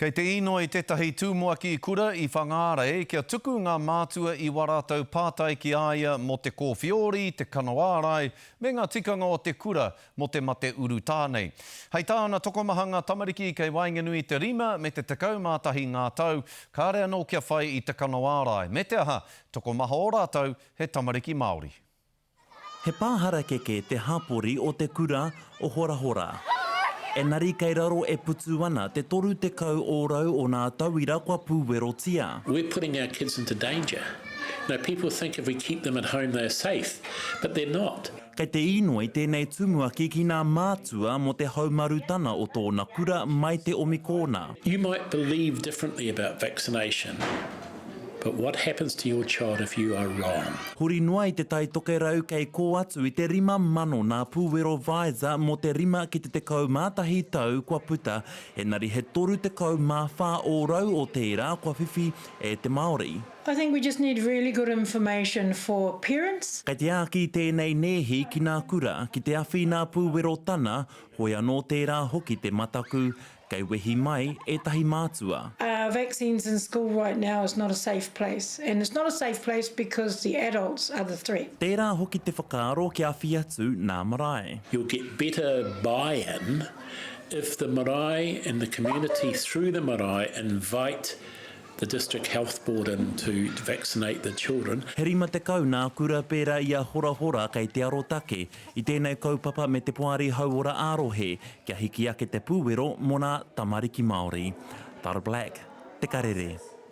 Kei te ino i tetahi tūmuaki kura i whangārei, kia tuku ngā mātua i waratau pātai ki aia mo te kōwhiori, te kanoārai, me ngā tikanga o te kura mo te mate uru tānei. Hei tāna tokomahanga tamariki kei Wainganui te rima me te tekau mātahi ngā tau, kāre anō kia whai i te kanoārai. Me te aha, tokomaha o rātou, he tamariki Māori. He pāhara keke te hapori o te kura o Hora Hora. Engari kei raro e putu ana te toru te kau ōrau o ngā tauira kua pūwerotia. We're putting our kids into danger. You know, people think if we keep them at home they're safe, but they're not. Kei te ino i tēnei tumuaki ki ngā mātua mo te haumarutana o tōna kura mai te omikona. You might believe differently about vaccination, but what happens to your child if you are wrong? Huri noa i te tai toke rau kei kō atu i te rima mano ngā pūwero vaiza mo te rima ki te tekau mātahi tau kua puta, engari he toru tekau mā whā ōrau o tērā kua whiwhi e te Māori. I think we just need really good information for parents. Kei te āki tēnei nehi ki ngā kura, ki te awhi ngā pūwero tana, hoi anō tērā hoki te mataku, kei wehi mai e tahi mātua. Vaccines in school right now is not a safe place. And it's not a safe place because the adults are the threat. Tērā hoki te whakaaro ki awhi atu ngā marae. You'll get better buy-in if the marae and the community through the marae invite the district health board in to vaccinate the children. He rima te kau nā kura pērā ia Hora Hora kei te arotake i tēnei kaupapa me te poari hauora arohe kia hiki ake te pūwero mo nā tamariki Māori. Tara Black, te karere.